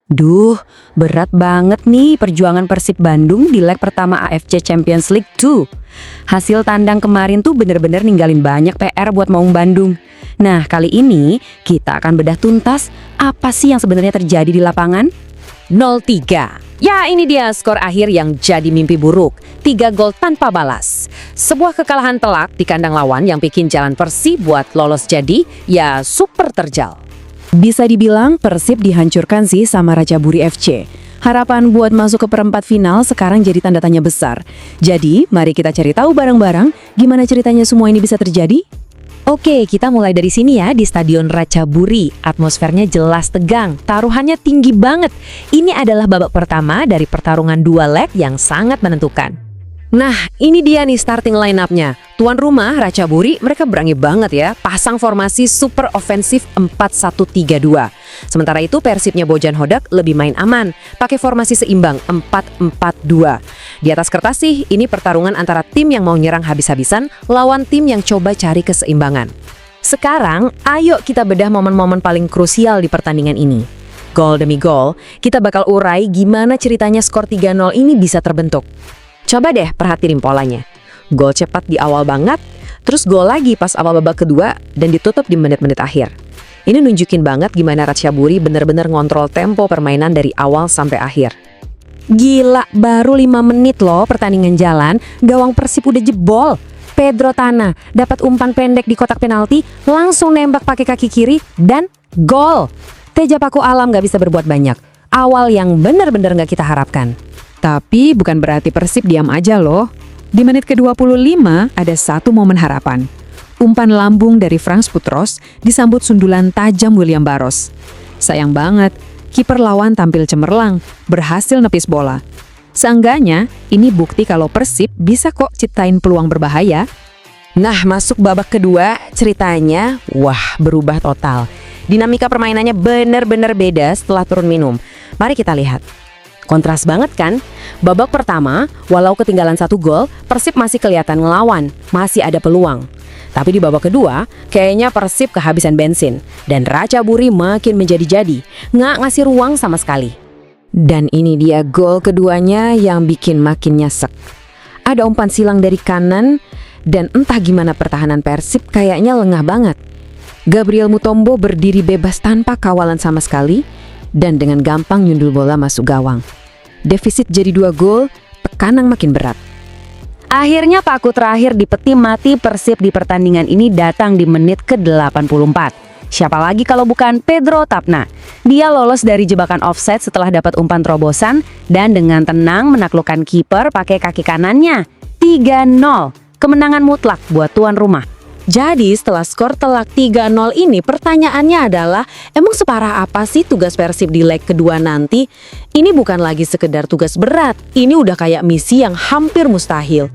Duh, berat banget nih perjuangan Persib Bandung di leg pertama AFC Champions League 2. Hasil tandang kemarin tuh bener-bener ninggalin banyak PR buat Maung Bandung. Nah, kali ini kita akan bedah tuntas apa sih yang sebenarnya terjadi di lapangan? 0-3. Ya, ini dia skor akhir yang jadi mimpi buruk. 3 gol tanpa balas. Sebuah kekalahan telak di kandang lawan yang bikin jalan Persib buat lolos jadi ya super terjal. Bisa dibilang Persib dihancurkan sih sama Racaburi FC. Harapan buat masuk ke perempat final sekarang jadi tanda tanya besar. Jadi, mari kita cari tahu bareng-bareng gimana ceritanya semua ini bisa terjadi. Oke, kita mulai dari sini ya, di Stadion Racaburi. Atmosfernya jelas tegang, taruhannya tinggi banget. Ini adalah babak pertama dari pertarungan 2 leg yang sangat menentukan. Nah, ini dia nih starting line-up-nya. Tuan rumah Racaburi, mereka berani banget ya, pasang formasi super ofensif 4-1-3-2. Sementara itu Persibnya Bojan Hodak lebih main aman, pakai formasi seimbang 4-4-2. Di atas kertas sih, ini pertarungan antara tim yang mau nyerang habis-habisan lawan tim yang coba cari keseimbangan. Sekarang, ayo kita bedah momen-momen paling krusial di pertandingan ini. Gol demi gol, kita bakal urai gimana ceritanya skor 3-0 ini bisa terbentuk. Coba deh perhatiin polanya. Gol cepat di awal banget, terus gol lagi pas awal babak kedua, dan ditutup di menit-menit akhir. Ini nunjukin banget gimana Racaburi bener-bener ngontrol tempo permainan dari awal sampai akhir. Gila, baru 5 menit loh pertandingan jalan, gawang Persib udah jebol. Pedro Tanah dapat umpan pendek di kotak penalti, langsung nembak pakai kaki kiri, dan gol. Teja Paku Alam gak bisa berbuat banyak. Awal yang bener-bener gak kita harapkan. Tapi bukan berarti Persib diam aja loh. Di menit ke-25 ada satu momen harapan. Umpan lambung dari Frans Putros disambut sundulan tajam William Barros. Sayang banget, kiper lawan tampil cemerlang, berhasil nepis bola. Seenggaknya, ini bukti kalau Persib bisa kok ciptain peluang berbahaya. Nah, masuk babak kedua, ceritanya, wah, berubah total. Dinamika permainannya bener-bener beda setelah turun minum. Mari kita lihat. Kontras banget kan? Babak pertama, walau ketinggalan 1 gol, Persib masih kelihatan ngelawan, masih ada peluang. Tapi di babak kedua, kayaknya Persib kehabisan bensin, dan Racaburi makin menjadi-jadi, nggak ngasih ruang sama sekali. Dan ini dia gol keduanya yang bikin makin nyesek. Ada umpan silang dari kanan, dan entah gimana pertahanan Persib kayaknya lengah banget. Gabriel Mutombo berdiri bebas tanpa kawalan sama sekali, dan dengan gampang nyundul bola masuk gawang. Defisit jadi 2 gol, tekanan makin berat. Akhirnya paku terakhir di peti mati Persib di pertandingan ini datang di menit ke-84. Siapa lagi kalau bukan Pedro Tapna. Dia lolos dari jebakan offside setelah dapat umpan terobosan dan dengan tenang menaklukkan kiper pakai kaki kanannya. 3-0, kemenangan mutlak buat tuan rumah. Jadi setelah skor telak 3-0 ini, pertanyaannya adalah, emang separah apa sih tugas Persib di leg kedua nanti? Ini bukan lagi sekedar tugas berat, ini udah kayak misi yang hampir mustahil.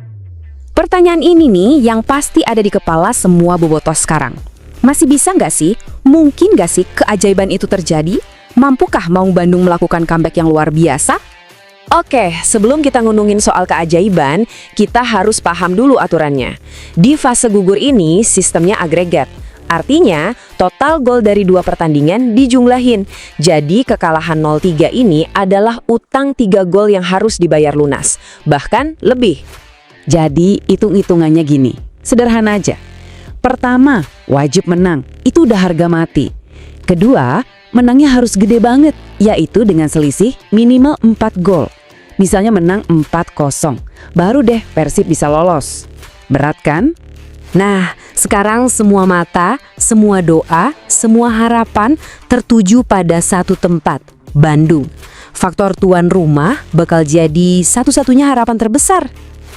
Pertanyaan ini nih yang pasti ada di kepala semua bobotoh sekarang. Masih bisa nggak sih? Mungkin nggak sih keajaiban itu terjadi? Mampukah Maung Bandung melakukan comeback yang luar biasa? Oke, sebelum kita ngunungin soal keajaiban, kita harus paham dulu aturannya. Di fase gugur ini, sistemnya agregat. Artinya, total gol dari 2 pertandingan dijumlahin. Jadi, kekalahan 0-3 ini adalah utang 3 gol yang harus dibayar lunas. Bahkan lebih. Jadi, hitung-hitungannya gini. Sederhana aja. Pertama, wajib menang. Itu udah harga mati. Kedua, menangnya harus gede banget, yaitu dengan selisih minimal 4 gol. Misalnya menang 4-0, baru deh Persib bisa lolos. Berat kan? Nah, sekarang semua mata, semua doa, semua harapan tertuju pada satu tempat, Bandung. Faktor tuan rumah bakal jadi satu-satunya harapan terbesar.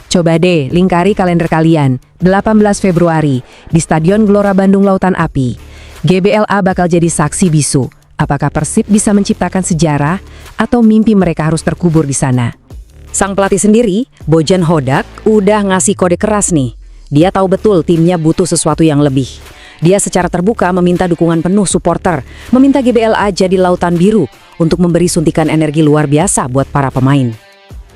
Coba deh lingkari kalender kalian, 18 Februari di Stadion Gelora Bandung Lautan Api. GBLA bakal jadi saksi bisu. Apakah Persib bisa menciptakan sejarah atau mimpi mereka harus terkubur di sana? Sang pelatih sendiri, Bojan Hodak, udah ngasih kode keras nih. Dia tahu betul timnya butuh sesuatu yang lebih. Dia secara terbuka meminta dukungan penuh supporter, meminta GBLA jadi lautan biru untuk memberi suntikan energi luar biasa buat para pemain.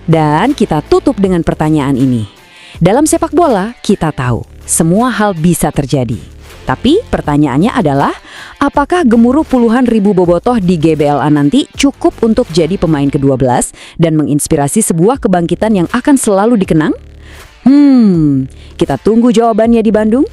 Dan kita tutup dengan pertanyaan ini. Dalam sepak bola, kita tahu semua hal bisa terjadi. Tapi pertanyaannya adalah, apakah gemuruh puluhan ribu bobotoh di GBLA nanti cukup untuk jadi pemain ke-12 dan menginspirasi sebuah kebangkitan yang akan selalu dikenang? Kita tunggu jawabannya di Bandung.